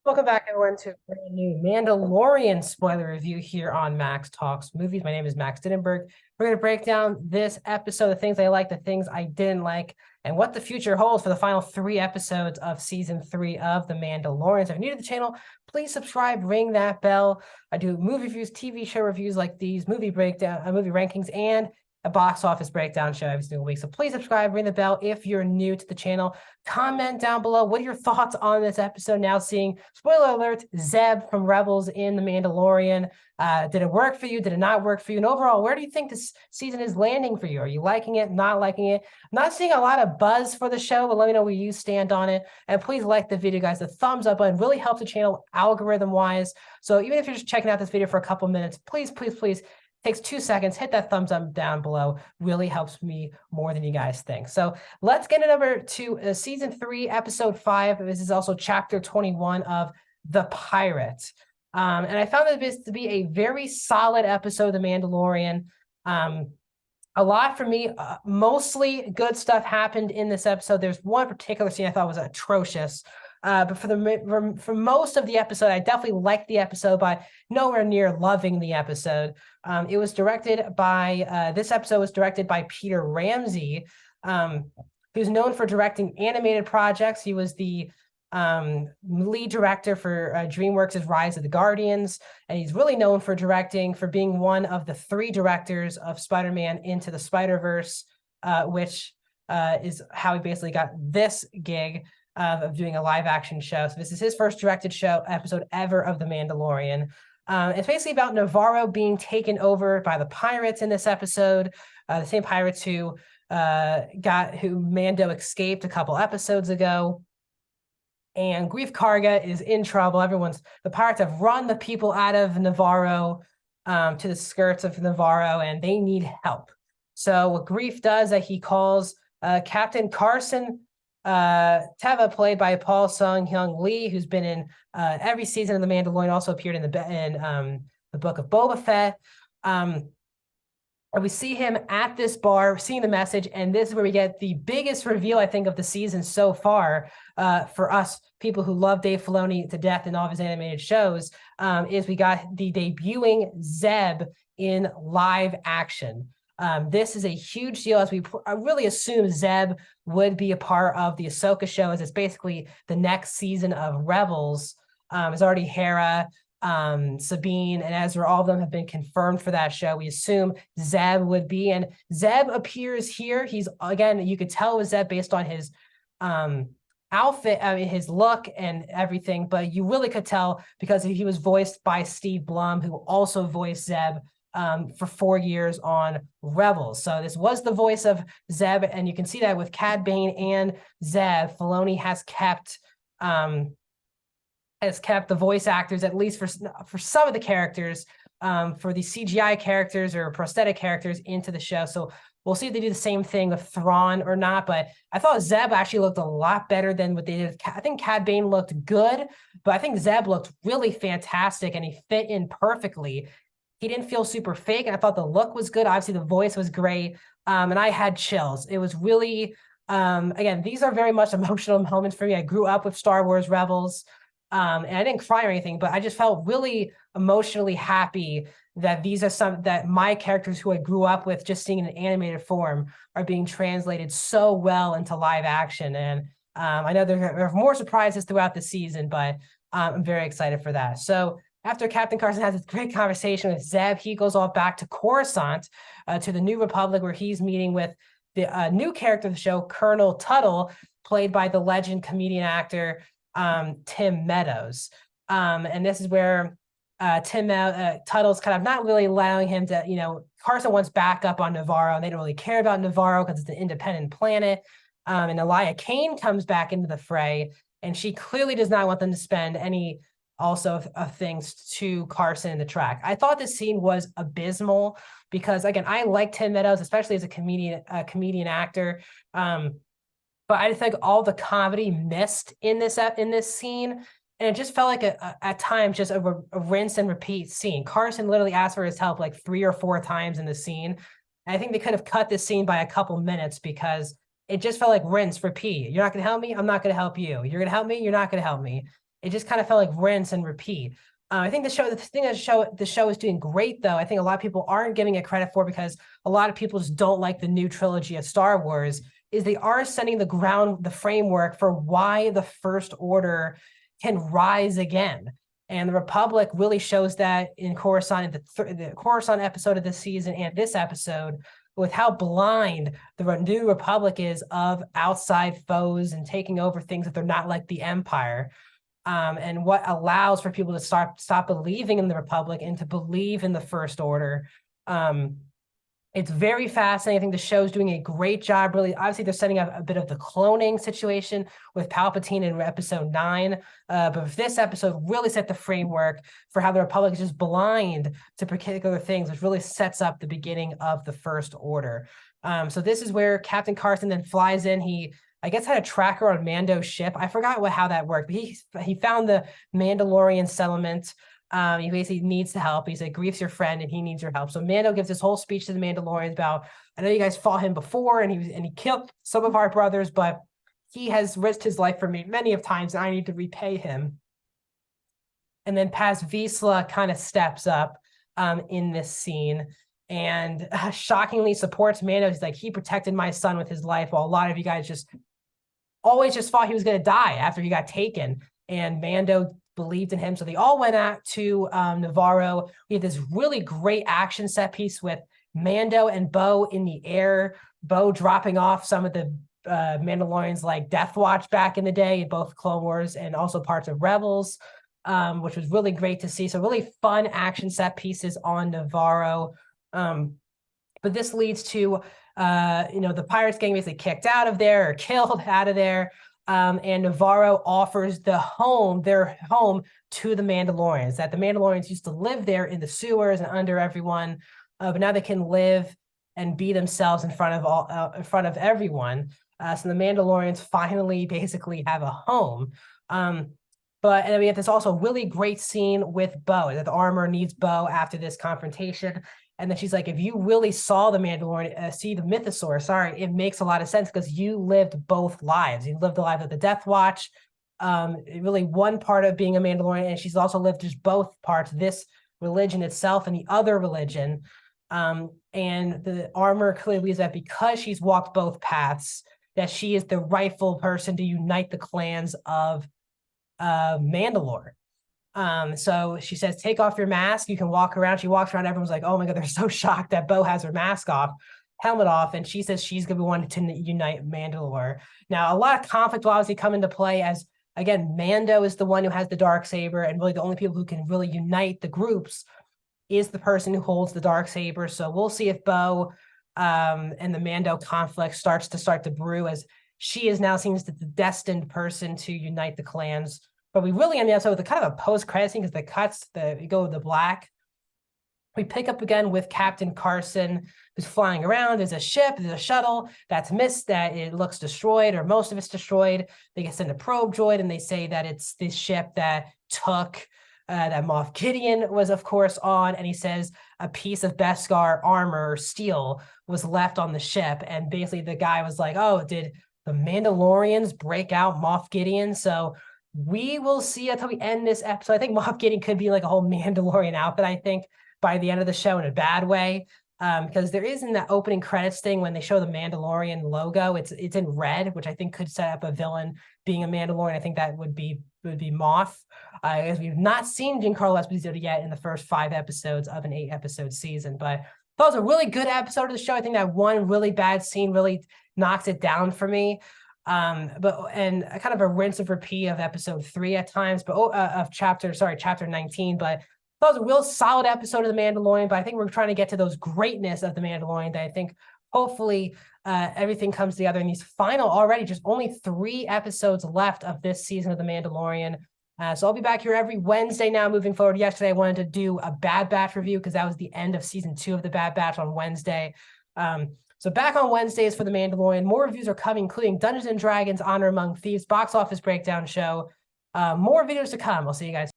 Welcome back, everyone, to a brand new Mandalorian spoiler review here on Max Talks Movies. My name is Max Diddenberg. We're going to break down this episode, the things I liked, the things I didn't like, and what the future holds for the final 3 episodes of season 3 of The Mandalorian. So if you're new to the channel, please subscribe, ring that bell. I do movie reviews, TV show reviews like these, movie breakdown, movie rankings, and a box office breakdown show every single week. So please subscribe, ring the bell if you're new to the channel. Comment down below. What are your thoughts on this episode? Now seeing, spoiler alert, Zeb from Rebels in The Mandalorian. Did it work for you? Did it not work for you? And overall, where do you think this season is landing for you? Are you liking it, not liking it? I'm not seeing a lot of buzz for the show, but let me know where you stand on it. And please like the video, guys. The thumbs up button really helps the channel algorithm-wise. So even if you're just checking out this video for a couple minutes, please takes 2 seconds, hit that thumbs up down below. Really helps me more than you guys think. So let's get it over to season 3, episode 5. This is also chapter 21 of The Pirate. And I found this to be a very solid episode of The Mandalorian. A lot for me, mostly good stuff happened in this episode. There's one particular scene I thought was atrocious. But for most of the episode, I definitely liked the episode, but nowhere near loving the episode. It was directed by, this episode was directed by Peter Ramsey, who's known for directing animated projects. He was the lead director for DreamWorks' Rise of the Guardians, and he's really known for being one of the 3 directors of Spider-Man Into the Spider-Verse, which is how he basically got this gig of doing a live action show. So this is his first directed show episode ever of The Mandalorian. It's basically about Navarro being taken over by the pirates in this episode, the same pirates who Mando escaped a couple episodes ago. And Grief Karga is in trouble. The pirates have run the people out of Navarro to the skirts of Navarro, and they need help. So what Grief does, that he calls Captain Carson Teva, played by Paul Sung-Hyung Lee, who's been in every season of The Mandalorian, also appeared in the book of Boba Fett. And we see him at this bar, seeing the message, and this is where we get the biggest reveal, I think, of the season so far for us people who love Dave Filoni to death in all of his animated shows, is we got the debuting Zeb in live action. This is a huge deal, as we really assume Zeb would be a part of the Ahsoka show, as it's basically the next season of Rebels. It's already Hera, Sabine, and Ezra. All of them have been confirmed for that show. We assume Zeb would be, and Zeb appears here. He's, again, you could tell it was Zeb based on his outfit, his look and everything, but you really could tell because he was voiced by Steve Blum, who also voiced Zeb for 4 years on Rebels. So this was the voice of Zeb, and you can see that with Cad Bane and Zeb, Filoni has kept the voice actors, at least for some of the characters, for the CGI characters or prosthetic characters, into the show. So we'll see if they do the same thing with Thrawn or not, but I thought Zeb actually looked a lot better than what they did. I think Cad Bane looked good, but I think Zeb looked really fantastic, and he fit in perfectly. He didn't feel super fake, and I thought the look was good. Obviously, the voice was great, and I had chills. It was really, again, these are very much emotional moments for me. I grew up with Star Wars Rebels, and I didn't cry or anything, but I just felt really emotionally happy that these are that my characters who I grew up with, just seeing in an animated form, are being translated so well into live action. And I know there are more surprises throughout the season, but I'm very excited for that. So after Captain Carson has this great conversation with Zeb, he goes off back to Coruscant, to the New Republic, where he's meeting with the new character of the show, Colonel Tuttle, played by the legend comedian actor Tim Meadows. And this is where Tuttle's kind of not really allowing him to, Carson wants backup on Navarro, and they don't really care about Navarro because it's an independent planet. And Elia Kane comes back into the fray, and she clearly does not want them to spend any of things to Carson in the track. I thought this scene was abysmal because, again, I like Tim Meadows, especially as a comedian actor. But I think all the comedy missed in this scene, and it just felt like at times just a rinse and repeat scene. Carson literally asked for his help like 3 or 4 times in the scene. And I think they could have cut this scene by a couple minutes because it just felt like rinse, repeat. You're not going to help me? I'm not going to help you. You're going to help me? You're not going to help me. it just kind of felt like rinse and repeat. I think the show is doing great, though. I think a lot of people aren't giving it credit for, because a lot of people just don't like the new trilogy of Star Wars, is they are setting the framework for why the First Order can rise again. And the Republic really shows that in Coruscant, the Coruscant episode of this season and this episode, with how blind the new Republic is of outside foes and taking over things that they're not, like the Empire. And what allows for people to stop believing in the Republic and to believe in the First Order. It's very fascinating. I think the show's doing a great job. Really, obviously, they're setting up a bit of the cloning situation with Palpatine in episode 9. But this episode really set the framework for how the Republic is just blind to particular things, which really sets up the beginning of the First Order. So this is where Captain Carson then flies in. He, I guess, had a tracker on Mando's ship. I forgot how that worked, but he found the Mandalorian settlement. He basically needs the help. He's like, Grief's your friend and he needs your help. So Mando gives this whole speech to the Mandalorians about, I know you guys fought him before and he killed some of our brothers, but he has risked his life for me many of times and I need to repay him. And then Paz Vizsla kind of steps up in this scene and shockingly supports Mando. He's like, he protected my son with his life, while a lot of you guys just always just thought he was going to die after he got taken. And Mando believed in him. So they all went out to Navarro. We had this really great action set piece with Mando and Bo in the air, Bo dropping off some of the Mandalorians like Death Watch back in the day, in both Clone Wars and also parts of Rebels, which was really great to see. So really fun action set pieces on Navarro. But this leads to, the pirates getting basically kicked out of there or killed out of there. And Navarro offers their home to the Mandalorians, that the Mandalorians used to live there in the sewers and under everyone, but now they can live and be themselves in front of everyone. So the Mandalorians finally basically have a home. And then we have this also really great scene with Bo, that the armor needs Bo after this confrontation. And then she's like, if you really saw the Mandalorian, see the Mythosaur, it makes a lot of sense because you lived both lives. You lived the life of the Death Watch, really one part of being a Mandalorian, and she's also lived just both parts, this religion itself and the other religion. And the armor clearly is that because she's walked both paths, that she is the rightful person to unite the clans of Mandalore. So she says, take off your mask. You can walk around. She walks around. Everyone's like, oh my God, they're so shocked that Bo has her mask off, helmet off. And she says she's going to be one to unite Mandalore. Now, a lot of conflict will obviously come into play as, again, Mando is the one who has the Darksaber, and really the only people who can really unite the groups is the person who holds the Darksaber. So we'll see if Bo and the Mando conflict starts to brew, as she is now seems the destined person to unite the clans. But we really end the episode with a kind of a post-credit scene, because we go with the black. We pick up again with Captain Carson, who's flying around. There's a ship, there's a shuttle that's missed, that it looks destroyed, or most of it's destroyed. They get sent a probe droid, and they say that it's this ship that took, that Moff Gideon was, of course, on. And he says a piece of Beskar armor or steel was left on the ship. And basically the guy was like, oh, did the Mandalorians break out Moff Gideon? So we will see until we end this episode. I think Moff Gideon could be like a whole Mandalorian outfit, I think, by the end of the show, in a bad way. Because there is, in that opening credits thing, when they show the Mandalorian logo, it's in red, which I think could set up a villain being a Mandalorian. I think that would be Moff. As we've not seen Giancarlo Esposito yet in the first 5 episodes of an 8-episode season. But that was a really good episode of the show. I think that one really bad scene really knocks it down for me. And a kind of a rinse and repeat of episode 3 at times, but of chapter 19. But that was a real solid episode of The Mandalorian. But I think we're trying to get to those greatness of The Mandalorian that I think hopefully everything comes together in these final, already just only 3 episodes left of this season of The Mandalorian. So I'll be back here every Wednesday now moving forward. Yesterday, I wanted to do a Bad Batch review because that was the end of season 2 of The Bad Batch on Wednesday. So back on Wednesdays for The Mandalorian. More reviews are coming, including Dungeons & Dragons Honor Among Thieves box office breakdown show. More videos to come. I'll see you guys.